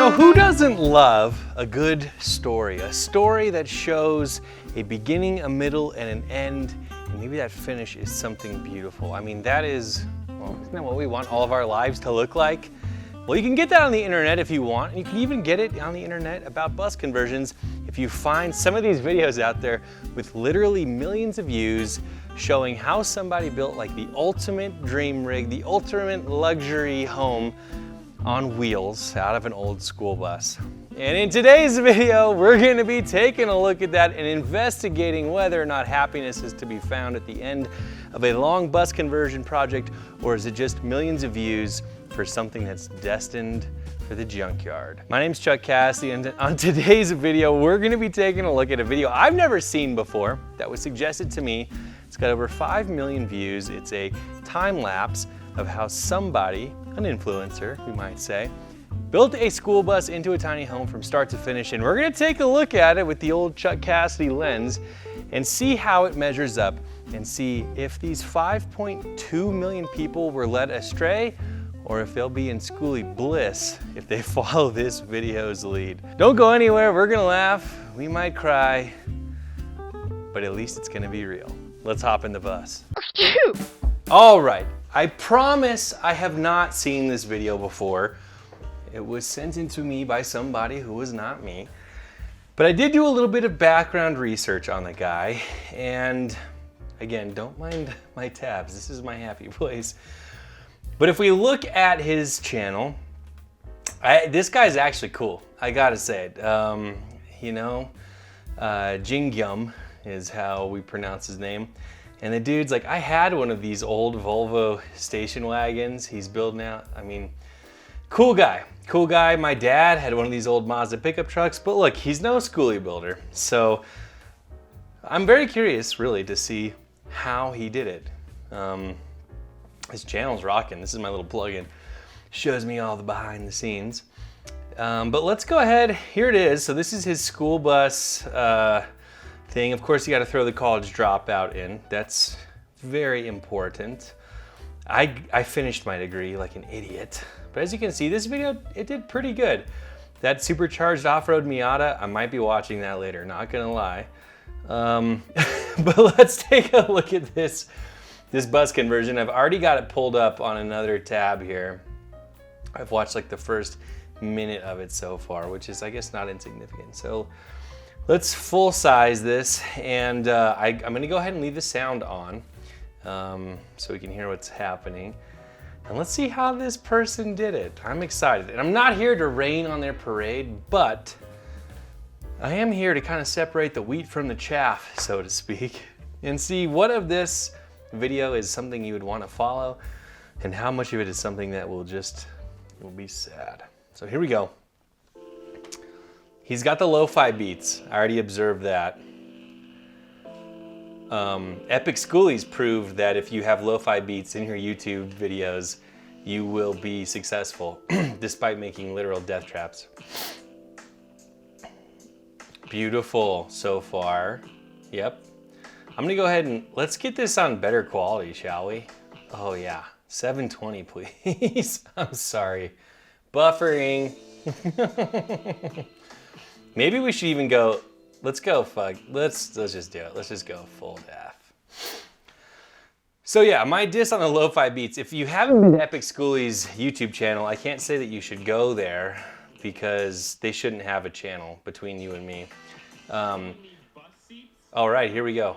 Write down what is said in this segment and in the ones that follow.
know, who doesn't love a good story? A story that shows a beginning, a middle, and an end, and maybe that finish is something beautiful. I mean, that is, well, isn't that what we want all of our lives to look like? Well, you can get that on the internet if you want, and you can even get it on the internet about bus conversions if you find some of these videos out there with literally millions of views showing how somebody built like the ultimate dream rig, the ultimate luxury home on wheels out of an old school bus. And in today's video, we're going to be taking a look at that and investigating whether or not happiness is to be found at the end of a long bus conversion project, or is it just millions of views for something that's destined for the junkyard. My name's Chuck Cassady, and on today's video, we're going to be taking a look at a video I've never seen before that was suggested to me. It's got over 5 million views. It's a time lapse of how somebody, an influencer, we might say, built a school bus into a tiny home from start to finish, and we're gonna take a look at it with the old Chuck Cassady lens and see how it measures up and see if these 5.2 million people were led astray or if they'll be in Skoolie bliss if they follow this video's lead. Don't go anywhere, we're gonna laugh, we might cry, but at least it's gonna be real. Let's hop in the bus. All right. I promise I have not seen this video before. It was sent in to me by somebody who was not me. But I did do a little bit of background research on the guy. And again, don't mind my tabs. This is my happy place. But if we look at his channel, this guy's actually cool. I gotta say it. Jingyum is how we pronounce his name. And the dude's like, I had one of these old Volvo station wagons. He's building out, I mean, cool guy. Cool guy. My dad had one of these old Mazda pickup trucks, but look, he's no Skoolie builder. So I'm very curious really to see how he did it. His channel's rocking. This is my little plug-in. Shows me all the behind the scenes. But let's go ahead. Here it is. So this is his school bus thing. Of course, you got to throw the college dropout in. That's very important. I finished my degree like an idiot. But as you can see, this video, it did pretty good. That supercharged off-road Miata, I might be watching that later, not gonna lie. But let's take a look at this bus conversion. I've already got it pulled up on another tab here. I've watched like the first minute of it so far, which is, I guess, not insignificant. So let's full size this, and I'm gonna go ahead and leave the sound on so we can hear what's happening. And let's see how this person did it. I'm excited. And I'm not here to rain on their parade, but I am here to kind of separate the wheat from the chaff, so to speak, and see what of this video is something you would want to follow and how much of it is something that will be sad. So here we go. He's got the lo-fi beats. I already observed that. Epic Skoolies proved that if you have lo-fi beats in your YouTube videos, you will be successful, despite making literal death traps. Beautiful so far. Yep. I'm gonna go ahead and let's get this on better quality, shall we? Oh yeah, 720 please. I'm sorry. Buffering. Maybe we should even go, let's just do it. Let's just go full def. So yeah, my diss on the lo-fi beats. If you haven't been to Epic Skoolies' YouTube channel, I can't say that you should go there because they shouldn't have a channel between you and me. All right, here we go.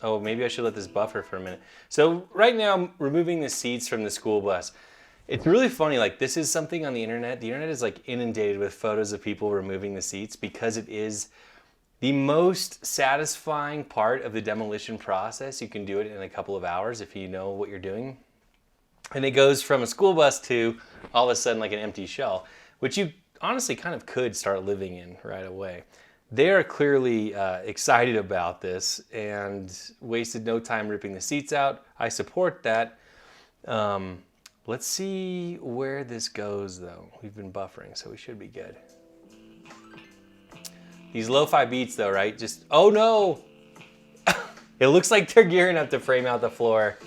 Oh, maybe I should let this buffer for a minute. So right now I'm removing the seats from the school bus. It's really funny, like this is something on the internet. The internet is like inundated with photos of people removing the seats because it is the most satisfying part of the demolition process. You can do it in a couple of hours if you know what you're doing. And it goes from a school bus to all of a sudden like an empty shell, which you honestly kind of could start living in right away. They are clearly excited about this and wasted no time ripping the seats out. I support that. Let's see where this goes though. We've been buffering, so we should be good. These lo-fi beats though, right? Just, oh no! It looks like they're gearing up to frame out the floor.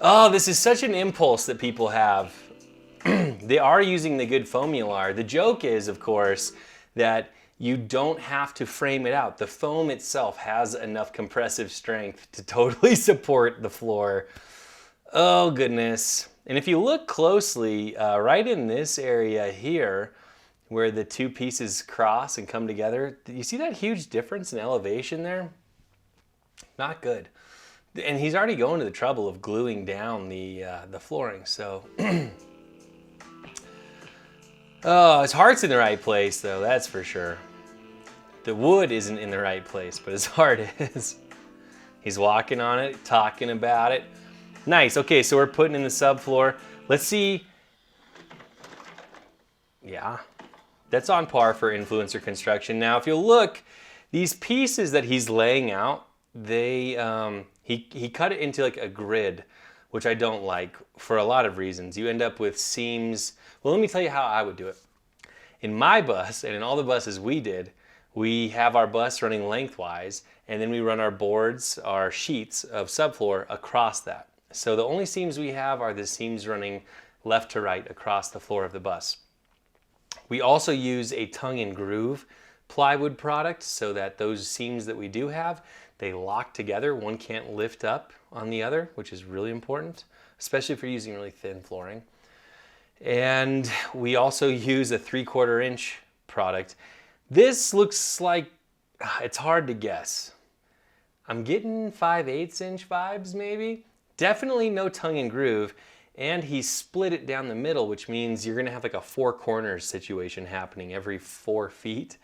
Oh, this is such an impulse that people have. they are using the good foam mylar. The joke is, of course, that you don't have to frame it out. The foam itself has enough compressive strength to totally support the floor. Oh goodness. And if you look closely, right in this area here, where the two pieces cross and come together, you see that huge difference in elevation there? Not good. And he's already going to the trouble of gluing down the flooring, so. Oh, his heart's in the right place though, that's for sure. The wood isn't in the right place, but his heart is. He's walking on it, talking about it. Nice, okay, so we're putting in the subfloor. Let's see. Yeah, that's on par for influencer construction. Now, if you look, these pieces that he's laying out, they, he cut it into like a grid, which I don't like for a lot of reasons. You end up with seams. Well, let me tell you how I would do it. In my bus, and in all the buses we did, we have our bus running lengthwise, and then we run our boards, our sheets of subfloor across that. So the only seams we have are the seams running left to right across the floor of the bus. We also use a tongue and groove plywood product so that those seams that we do have, they lock together. One can't lift up on the other, which is really important, especially if you're using really thin flooring. And we also use a 3/4 inch product. This looks like, it's hard to guess. I'm getting 5/8 inch vibes maybe. Definitely no tongue and groove. And he split it down the middle, which means you're gonna have like a 4 corners situation happening every 4 feet.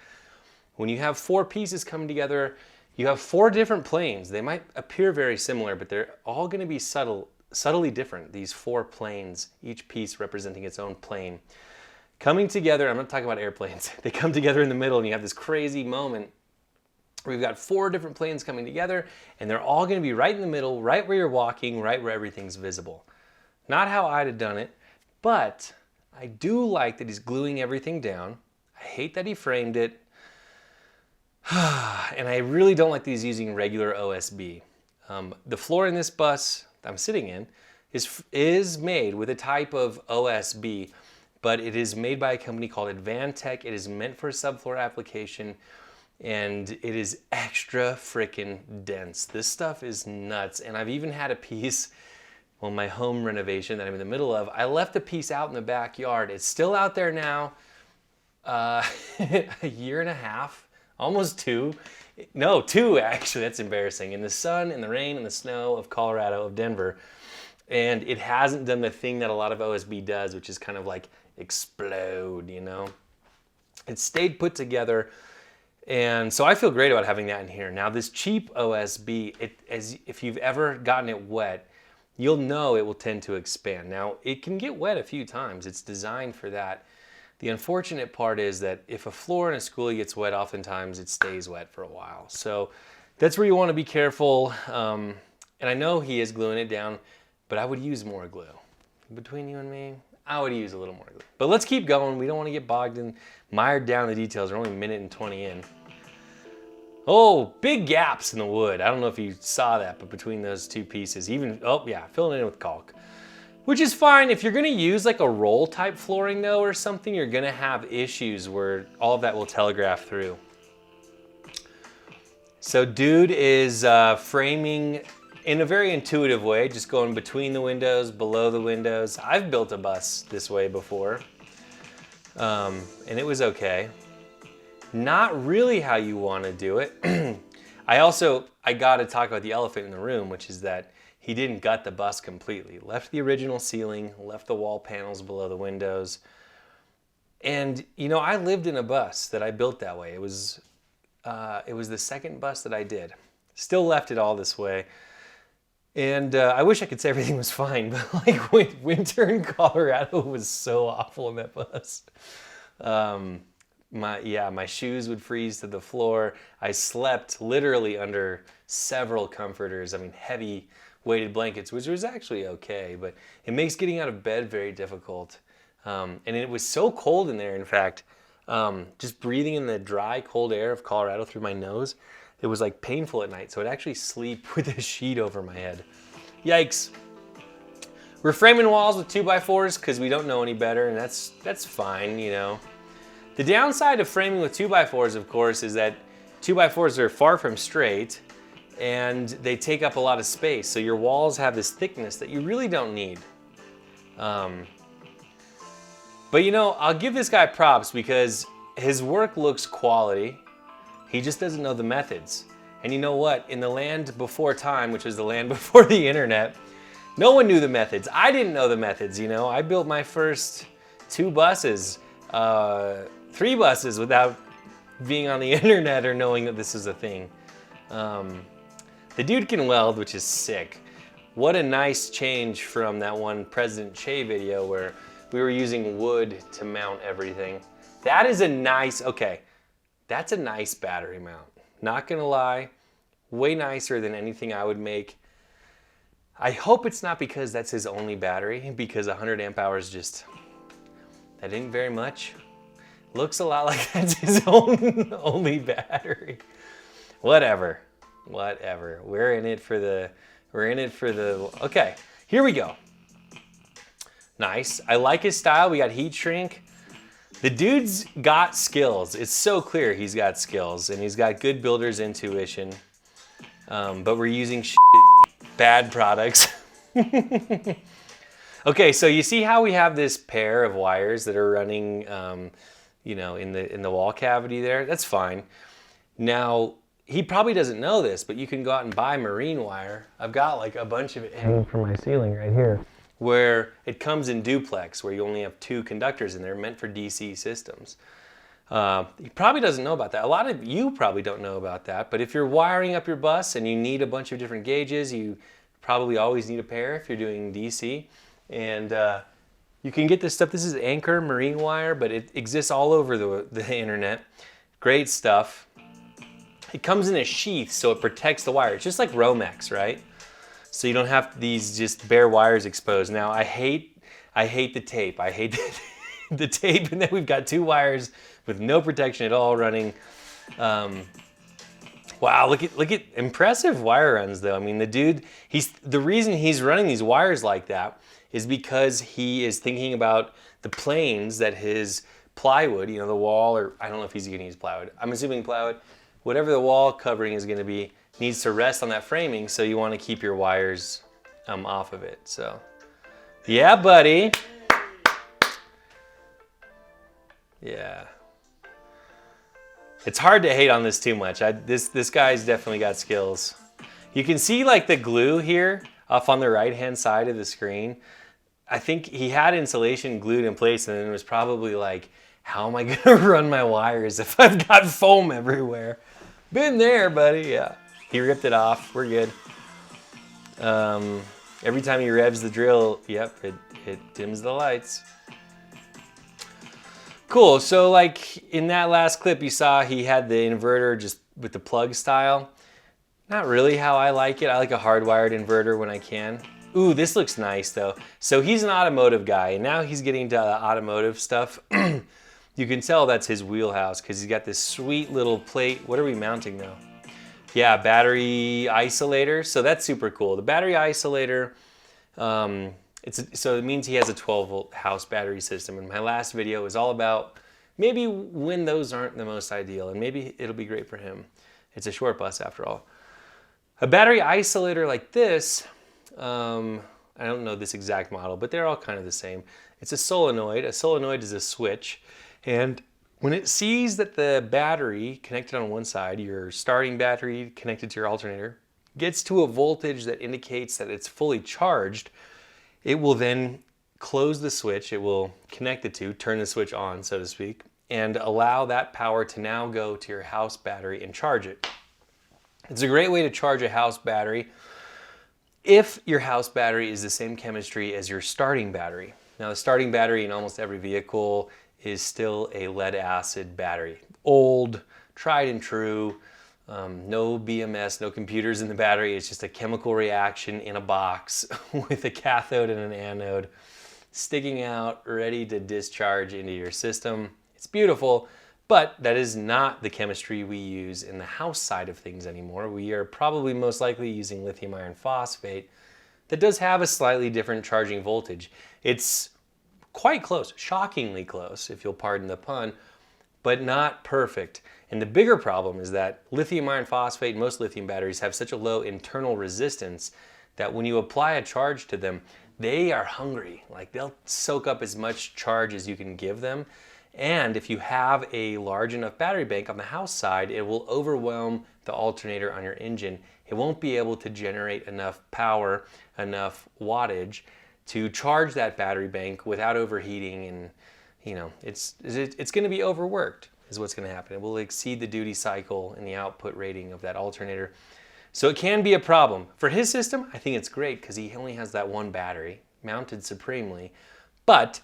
When you have 4 pieces coming together, you have 4 different planes. They might appear very similar, but they're all gonna be subtly different, these 4 planes, each piece representing its own plane. Coming together, I'm not talking about airplanes, they come together in the middle and you have this crazy moment where you've got 4 different planes coming together and they're all gonna be right in the middle, right where you're walking, right where everything's visible. Not how I'd have done it, but I do like that he's gluing everything down. I hate that he framed it. And I really don't like that he's using regular OSB. The floor in this bus I'm sitting in is made with a type of OSB, but it is made by a company called Advantech. It is meant for a subfloor application, and it is extra freaking dense. This stuff is nuts, and I've even had a piece, well, my home renovation that I'm in the middle of, I left a piece out in the backyard. It's still out there now, a year and a half, almost 2. No, 2 actually, that's embarrassing. In the sun, in the rain, in the snow of Colorado, of Denver. And it hasn't done the thing that a lot of OSB does, which is kind of like explode, you know? It stayed put together. And so I feel great about having that in here. Now this cheap OSB, if you've ever gotten it wet, you'll know it will tend to expand. Now it can get wet a few times. It's designed for that. The unfortunate part is that if a floor in a Skoolie gets wet, oftentimes it stays wet for a while. So that's where you want to be careful. And I know he is gluing it down, but I would use more glue. Between you and me, I would use a little more glue. But let's keep going. We don't want to get bogged in, mired down in the details. We're only a minute and 20 in. Oh, big gaps in the wood. I don't know if you saw that, but between those 2 pieces, even, oh yeah, filling it in with caulk. Which is fine. If you're gonna use like a roll type flooring though or something, you're gonna have issues where all of that will telegraph through. So dude is framing in a very intuitive way, just going between the windows, below the windows. I've built a bus this way before, and it was okay. Not really how you wanna do it. I gotta talk about the elephant in the room, which is that he didn't gut the bus completely. Left the original ceiling, left the wall panels below the windows. And you know, I lived in a bus that I built that way. It was the second bus that I did. Still left it all this way. And I wish I could say everything was fine, but like winter in Colorado was so awful in that bus. My shoes would freeze to the floor. I slept literally under several comforters. I mean, heavy weighted blankets, which was actually okay, but it makes getting out of bed very difficult. And it was so cold in there, in fact, just breathing in the dry, cold air of Colorado through my nose, it was like painful at night. So I'd actually sleep with a sheet over my head. Yikes. We're framing walls with 2x4s because we don't know any better, and that's fine, you know. The downside of framing with 2x4s, of course, is that 2x4s are far from straight, and they take up a lot of space. So your walls have this thickness that you really don't need. But you know, I'll give this guy props because his work looks quality. He just doesn't know the methods. And you know what? In the land before time, which was the land before the internet, no one knew the methods. I didn't know the methods, you know. I built my first 2 buses, 3 buses without being on the internet or knowing that this is a thing. The dude can weld, which is sick. What a nice change from that one President Che video where we were using wood to mount everything. That is a nice, okay, that's a nice battery mount. Not gonna lie, way nicer than anything I would make. I hope it's not because that's his only battery, because 100 amp hours just, that ain't very much. Looks a lot like that's his only battery. Whatever, whatever. We're in it for the, okay, here we go. Nice, I like his style. We got heat shrink. The dude's got skills. It's so clear he's got skills and he's got good builder's intuition. But we're using bad products. Okay, so you see how we have this pair of wires that are running, you know, in the wall cavity there? That's fine. Now, he probably doesn't know this, but you can go out and buy marine wire. I've got like a bunch of it hanging from my ceiling right here, where it comes in duplex, where you only have 2 conductors in there, meant for DC systems. He probably doesn't know about that. A lot of you probably don't know about that, but if you're wiring up your bus and you need a bunch of different gauges, you probably always need a pair if you're doing DC. And you can get this stuff. This is Anchor marine wire, but it exists all over the internet. Great stuff. It comes in a sheath, so it protects the wire. It's just like Romex, right? So you don't have these just bare wires exposed. Now I hate the tape. I hate the tape, and then we've got 2 wires with no protection at all running. Wow, look at impressive wire runs though. I mean, the dude, the reason he's running these wires like that is because he is thinking about the planes that his plywood, you know, the wall, or I don't know if he's gonna use plywood. I'm assuming plywood. Whatever the wall covering is gonna be, needs to rest on that framing, so you want to keep your wires off of it. So, yeah, buddy. Yeah. It's hard to hate on this too much. This guy's definitely got skills. You can see like the glue here off on the right-hand side of the screen. I think he had insulation glued in place, and then it was probably like, how am I gonna run my wires if I've got foam everywhere? Been there, buddy, yeah. He ripped it off, we're good. Every time he revs the drill, yep, it dims the lights. Cool, so like in that last clip you saw he had the inverter just with the plug style. Not really how I like it. I like a hardwired inverter when I can. Ooh, this looks nice though. So he's an automotive guy, and now he's getting to the automotive stuff. You can tell that's his wheelhouse because he's got this sweet little plate. What are we mounting though? Yeah, battery isolator. So that's super cool. The battery isolator, so it means he has a 12-volt house battery system. And my last video is all about maybe when those aren't the most ideal, and maybe it'll be great for him. It's a short bus after all. A battery isolator like this, I don't know this exact model, but they're all kind of the same. It's a solenoid. A solenoid is a switch. And when it sees that the battery connected on one side, your starting battery connected to your alternator, gets to a voltage that indicates that it's fully charged, it will then close the switch. It will connect the two, turn the switch on, so to speak, and allow that power to now go to your house battery and charge it. It's a great way to charge a house battery if your house battery is the same chemistry as your starting battery. Now, the starting battery in almost every vehicle is still a lead acid battery. Old, tried and true, no BMS, no computers in the battery. It's just a chemical reaction in a box with a cathode and an anode sticking out, ready to discharge into your system. It's beautiful, but that is not the chemistry we use in the house side of things anymore. We are probably most likely using lithium iron phosphate that does have a slightly different charging voltage. It's quite close, shockingly close, if you'll pardon the pun, but not perfect. And the bigger problem is that lithium iron phosphate, most lithium batteries have such a low internal resistance that when you apply a charge to them, they are hungry. Like they'll soak up as much charge as you can give them. And if you have a large enough battery bank on the house side, it will overwhelm the alternator on your engine. It won't be able to generate enough power, enough wattage to charge that battery bank without overheating, and you know, it's going to be overworked is what's going to happen. It will exceed the duty cycle and the output rating of that alternator. So it can be a problem. For his system, I think it's great because he only has that one battery mounted supremely, but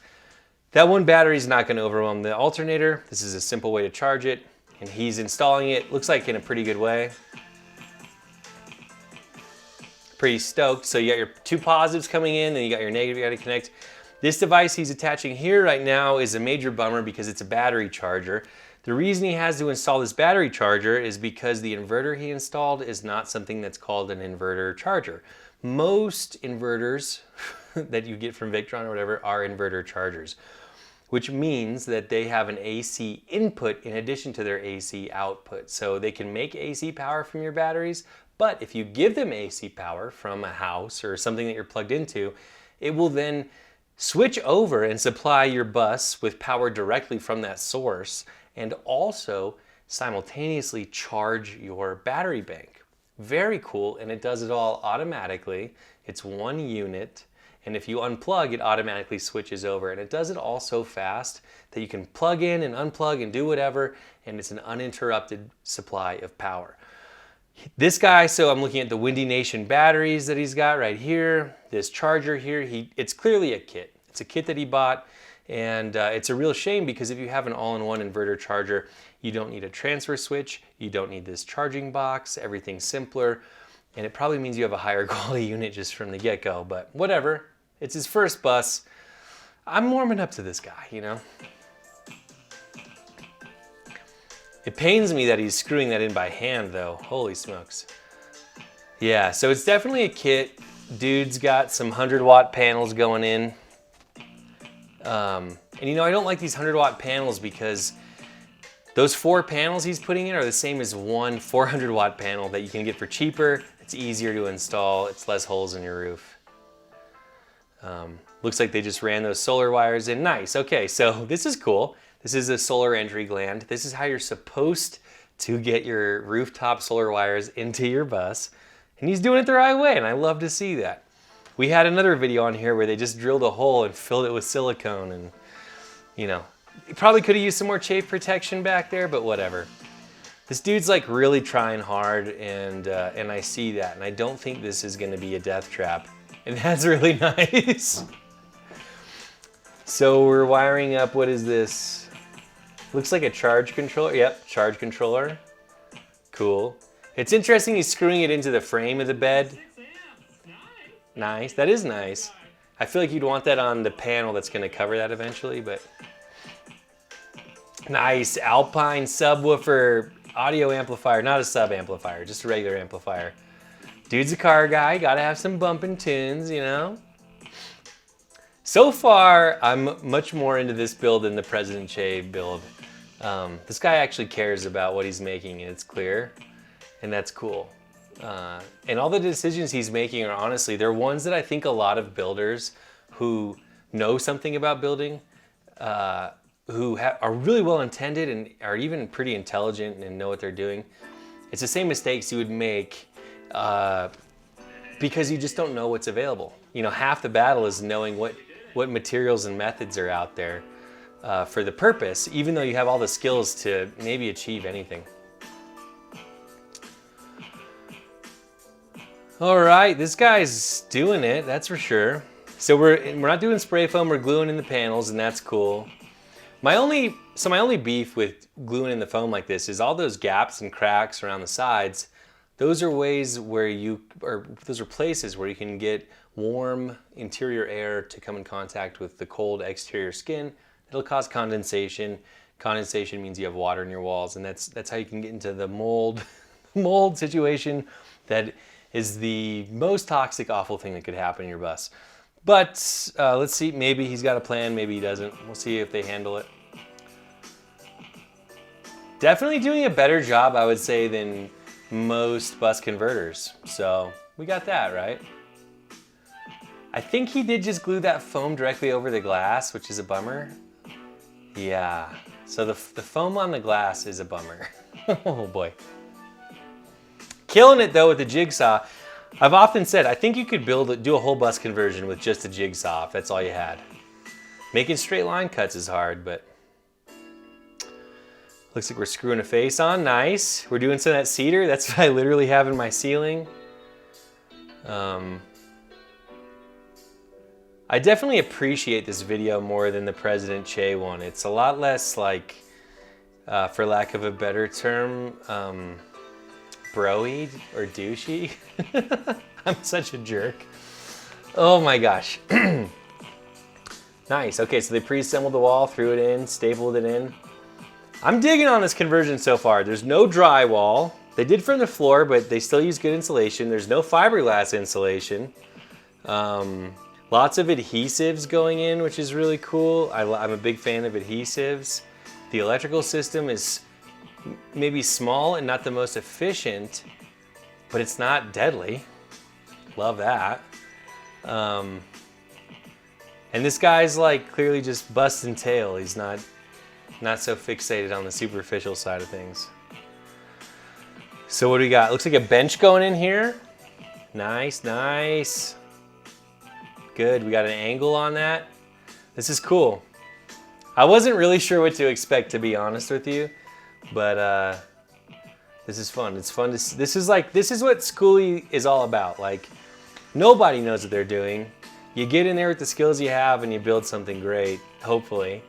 that one battery is not going to overwhelm the alternator. This is a simple way to charge it, and he's installing it, looks like in a pretty good way. Pretty stoked. So you got your two positives coming in, then you got your negative you got to connect. This device he's attaching here right now is a major bummer because it's a battery charger. The reason he has to install this battery charger is because the inverter he installed is not something that's called an inverter charger. Most inverters that you get from Victron or whatever are inverter chargers, which means that they have an AC input in addition to their AC output. So they can make AC power from your batteries, but if you give them AC power from a house or something that you're plugged into, it will then switch over and supply your bus with power directly from that source and also simultaneously charge your battery bank. Very cool, and it does it all automatically. It's one unit, and if you unplug, it automatically switches over, and it does it all so fast that you can plug in and unplug and do whatever, and it's an uninterrupted supply of power. This guy, so I'm looking at the Windy Nation batteries that he's got right here, this charger here, it's clearly a kit. It's a kit that he bought, and it's a real shame because if you have an all-in-one inverter charger, you don't need a transfer switch, you don't need this charging box, everything's simpler, and it probably means you have a higher quality unit just from the get-go, but whatever. It's his first bus. I'm warming up to this guy, you know? It pains me that he's screwing that in by hand though. Holy smokes. Yeah, so it's definitely a kit. Dude's got some 100-watt panels going in. And you know, I don't like these 100-watt panels because those 4 panels he's putting in are the same as one 400-watt panel that you can get for cheaper. It's easier to install. It's less holes in your roof. Looks like they just ran those solar wires in. Nice. Okay, so this is cool. This is a solar entry gland. This is how you're supposed to get your rooftop solar wires into your bus. And he's doing it the right way, and I love to see that. We had another video on here where they just drilled a hole and filled it with silicone, and you know, you probably could have used some more chafe protection back there, but whatever. This dude's like really trying hard, and I see that, and I don't think this is gonna be a death trap. And that's really nice. So we're wiring up, what is this? Looks like a charge controller. Yep, charge controller. Cool. It's interesting he's screwing it into the frame of the bed. Nice, that is nice. I feel like you'd want that on the panel that's gonna cover that eventually, but. Nice, Alpine subwoofer audio amplifier, not a sub amplifier, just a regular amplifier. Dude's a car guy, gotta have some bumping tunes, you know? So far, I'm much more into this build than the President Che build. This guy actually cares about what he's making, and it's clear, and that's cool. And all the decisions he's making are honestly, they're ones that I think a lot of builders who know something about building, who are really well intended and are even pretty intelligent and know what they're doing. It's the same mistakes you would make because you just don't know what's available. You know, half the battle is knowing what materials and methods are out there for the purpose, even though you have all the skills to maybe achieve anything. All right, this guy's doing it, that's for sure. So we're not doing spray foam, we're gluing in the panels, and that's cool. My only beef with gluing in the foam like this is all those gaps and cracks around the sides. Those are ways where those are places where you can get warm interior air to come in contact with the cold exterior skin. It'll cause condensation. Condensation means you have water in your walls, and that's how you can get into the mold situation that is the most toxic, awful thing that could happen in your bus. But let's see, maybe he's got a plan, maybe he doesn't. We'll see if they handle it. Definitely doing a better job, I would say, than most bus converters. So we got that, right? I think he did just glue that foam directly over the glass, which is a bummer. Yeah, so the foam on the glass is a bummer. Oh boy. Killing it though with the jigsaw. I've often said, I think you could do a whole bus conversion with just a jigsaw if that's all you had. Making straight line cuts is hard, but looks like we're screwing a face on. Nice. We're doing some of that cedar. That's what I literally have in my ceiling. I definitely appreciate this video more than the President Che one. It's a lot less like, for lack of a better term, bro-y or douchey. I'm such a jerk. Oh my gosh. Nice. Okay, so they pre-assembled the wall, threw it in, stapled it in. I'm digging on this conversion so far. There's no drywall. They did from the floor, but they still use good insulation. There's no fiberglass insulation. Lots of adhesives going in, which is really cool. I'm a big fan of adhesives. The electrical system is maybe small and not the most efficient, but it's not deadly. Love that. And this guy's like clearly just busting tail. He's not so fixated on the superficial side of things. So what do we got? Looks like a bench going in here. Nice, nice. Good, we got an angle on that. This is cool. I wasn't really sure what to expect, to be honest with you, but this is fun. It's fun to. This is what Skoolie is all about. Like, nobody knows what they're doing. You get in there with the skills you have and you build something great, hopefully.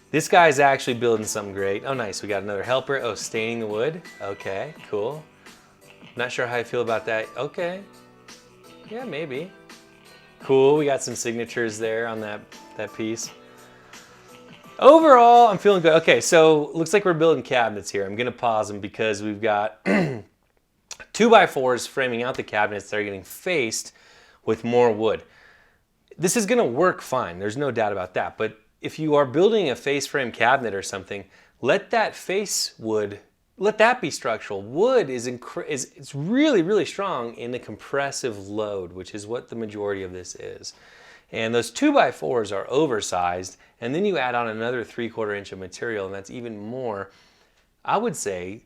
This guy's actually building something great. Oh, nice, we got another helper. Oh, staining the wood. Okay, cool. Not sure how I feel about that. Okay, yeah, maybe. Cool, we got some signatures there on that piece. Overall, I'm feeling good. Okay, so looks like we're building cabinets here. I'm gonna pause them because we've got 2x4s framing out the cabinets that are getting faced with more wood. This is gonna work fine, there's no doubt about that, but if you are building a face frame cabinet or something, let that face wood, let that be structural. Wood is it's really, really strong in the compressive load, which is what the majority of this is. And those 2x4s are oversized, and then you add on another 3/4 inch of material, and that's even more. I would say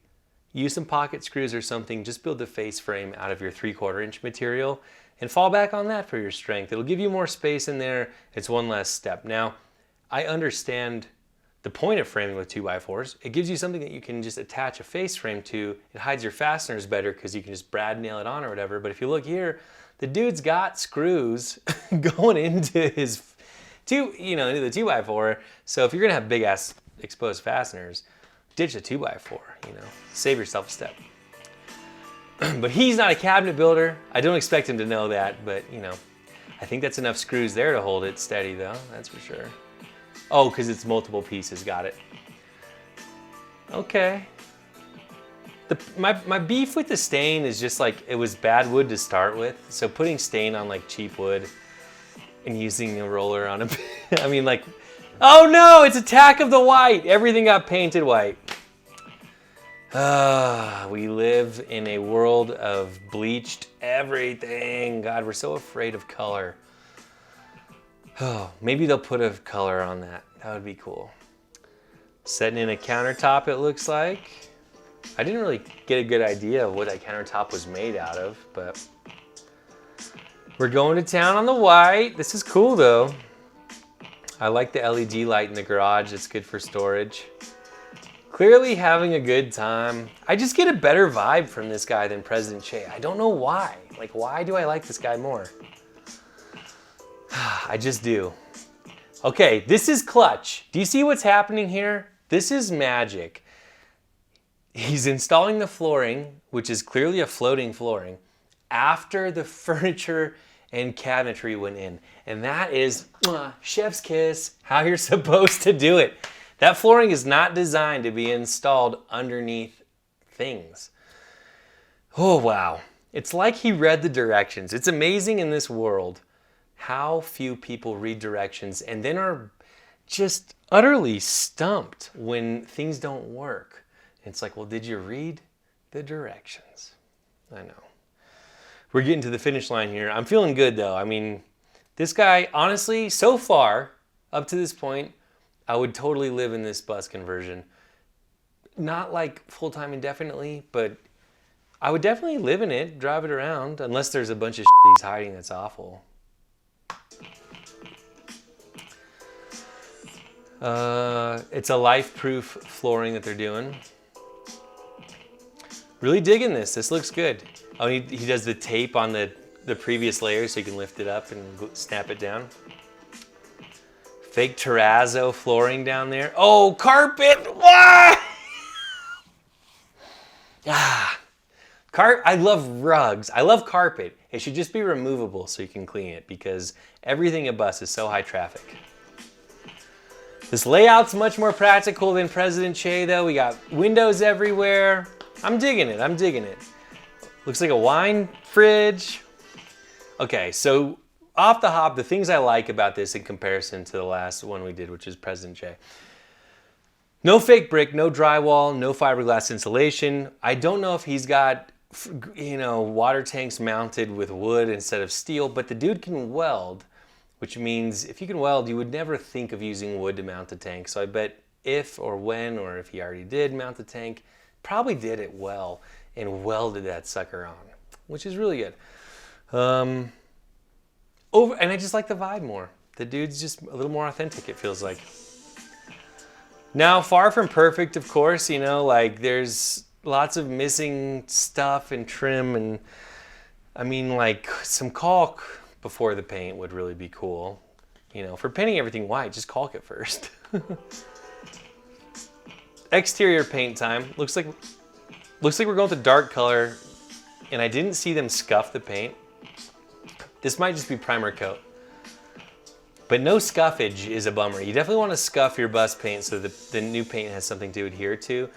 use some pocket screws or something, just build the face frame out of your 3/4 inch material and fall back on that for your strength. It'll give you more space in there. It's one less step. Now, I understand the point of framing with 2x4s. It gives you something that you can just attach a face frame to. It hides your fasteners better because you can just brad nail it on or whatever. But if you look here, the dude's got screws going into his into the 2x4. So if you're gonna have big ass exposed fasteners, ditch the 2x4, save yourself a step. But he's not a cabinet builder. I don't expect him to know that, but I think that's enough screws there to hold it steady though, that's for sure. Oh, because it's multiple pieces, got it. Okay. My beef with the stain is just like, it was bad wood to start with, so putting stain on like cheap wood and using a roller on a, I mean like, oh no, it's Attack of the White! Everything got painted white. We live in a world of bleached everything. God, we're so afraid of color. Oh, maybe they'll put a color on that. That would be cool. Setting in a countertop, it looks like. I didn't really get a good idea of what that countertop was made out of, but we're going to town on the white. This is cool though. I like the LED light in the garage. It's good for storage. Clearly having a good time. I just get a better vibe from this guy than President Che. I don't know why. Like, why do I like this guy more? I just do. Okay, this is clutch. Do you see what's happening here? This is magic. He's installing the flooring, which is clearly a floating flooring, after the furniture and cabinetry went in. And that is chef's kiss, how you're supposed to do it. That flooring is not designed to be installed underneath things. Oh, wow. It's like he read the directions. It's amazing in this world how few people read directions and then are just utterly stumped when things don't work. It's like, well, did you read the directions? I know. We're getting to the finish line here. I'm feeling good though. I mean, this guy, honestly, so far, up to this point, I would totally live in this bus conversion. Not like full-time indefinitely, but I would definitely live in it, drive it around, unless there's a bunch of shit he's hiding that's awful. It's a life-proof flooring that they're doing. Really digging this. This looks good. Oh, he does the tape on the previous layer so you can lift it up and snap it down. Fake terrazzo flooring down there. Oh, carpet! What? I love rugs. I love carpet. It should just be removable so you can clean it because everything at bus is so high traffic. This layout's much more practical than President Che though. We got windows everywhere. I'm digging it. I'm digging it. Looks like a wine fridge. Okay, so off the hop, the things I like about this in comparison to the last one we did, which is President Che. No fake brick, no drywall, no fiberglass insulation. I don't know if he's got, water tanks mounted with wood instead of steel, but the dude can weld, which means if you can weld, you would never think of using wood to mount a tank. So I bet if or when, or if he already did mount the tank, probably did it well and welded that sucker on, which is really good. And I just like the vibe more. The dude's just a little more authentic, it feels like. Now, far from perfect, of course, like there's lots of missing stuff and trim and I mean like some caulk before the paint would really be cool. For painting everything white, just caulk it first. Exterior paint time. Looks like we're going to dark color and I didn't see them scuff the paint. This might just be primer coat. But no scuffage is a bummer. You definitely want to scuff your bus paint so that the new paint has something to adhere to.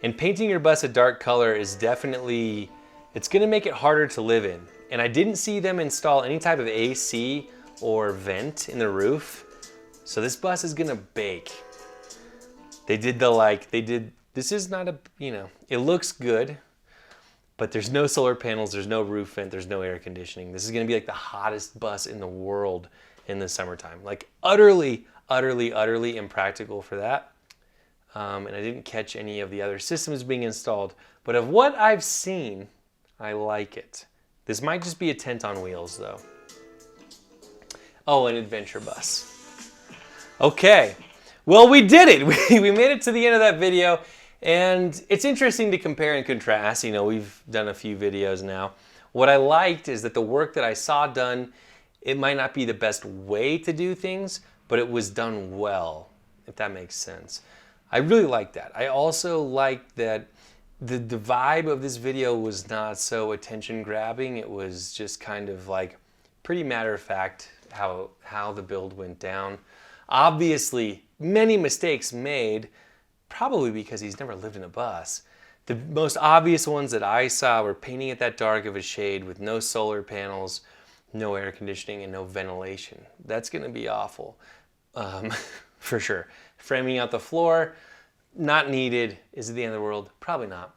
And painting your bus a dark color is definitely, it's gonna make it harder to live in. And I didn't see them install any type of AC or vent in the roof. So this bus is gonna bake. This is not it looks good, but there's no solar panels, there's no roof vent, there's no air conditioning. This is gonna be like the hottest bus in the world in the summertime. Like utterly, utterly, utterly impractical for that. And I didn't catch any of the other systems being installed, but of what I've seen, I like it. This might just be a tent on wheels though. Oh, an adventure bus. Okay, well we did it. We made it to the end of that video and it's interesting to compare and contrast. We've done a few videos now. What I liked is that the work that I saw done, it might not be the best way to do things, but it was done well, if that makes sense. I really like that. I also like that the vibe of this video was not so attention grabbing. It was just kind of like pretty matter of fact how the build went down. Obviously, many mistakes made, probably because he's never lived in a bus. The most obvious ones that I saw were painting it that dark of a shade with no solar panels, no air conditioning, and no ventilation. That's gonna be awful, for sure. Framing out the floor, not needed. Is it the end of the world? Probably not.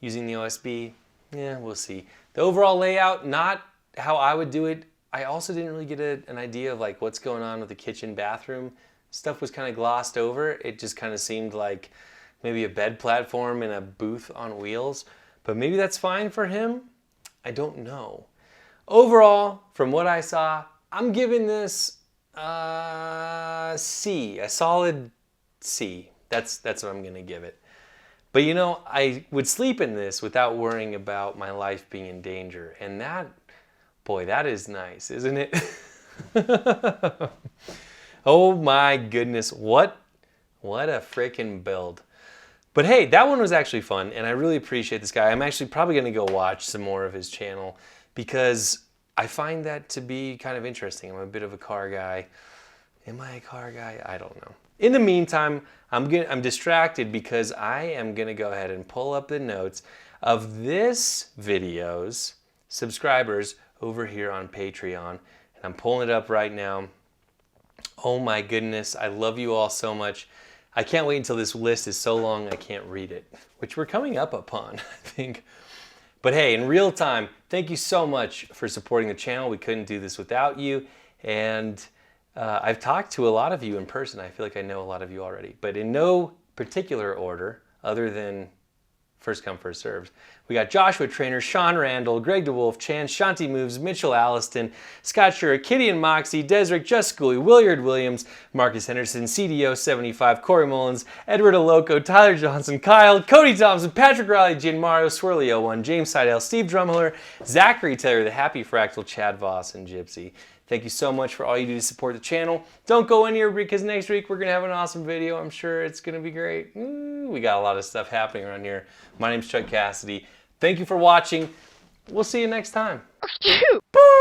Using the OSB, yeah, we'll see. The overall layout, not how I would do it. I also didn't really get an idea of like what's going on with the kitchen, bathroom. Stuff was kind of glossed over. It just kind of seemed like maybe a bed platform and a booth on wheels, but maybe that's fine for him. I don't know. Overall, from what I saw, I'm giving this C, a solid C. That's what I'm gonna give it. But I would sleep in this without worrying about my life being in danger. And that, boy, that is nice, isn't it? Oh my goodness, what a freaking build. But hey, that one was actually fun and I really appreciate this guy. I'm actually probably gonna go watch some more of his channel because I find that to be kind of interesting. I'm a bit of a car guy. Am I a car guy? I don't know. In the meantime, I'm distracted because I am gonna go ahead and pull up the notes of this video's subscribers over here on Patreon. And I'm pulling it up right now. Oh my goodness, I love you all so much. I can't wait until this list is so long I can't read it, which we're coming up upon, I think. But hey, in real time, thank you so much for supporting the channel. We couldn't do this without you. And I've talked to a lot of you in person. I feel like I know a lot of you already, but in no particular order other than first come, first served. We got Joshua Trainer, Sean Randall, Greg DeWolf, Chan, Shanti Moves, Mitchell Alliston, Scott Shura, Kitty and Moxie, Desrick, Just Skoolie, Williard Williams, Marcus Henderson, CDO75, Corey Mullins, Edward Aloco, Tyler Johnson, Kyle, Cody Thompson, Patrick Riley, Jin Mario, Swirly01, James Seidel, Steve Drumheller, Zachary Taylor, The Happy Fractal, Chad Voss, and Gypsy. Thank you so much for all you do to support the channel. Don't go anywhere because next week we're going to have an awesome video. I'm sure it's going to be great. We got a lot of stuff happening around here. My name's Chuck Cassady. Thank you for watching. We'll see you next time. Boom!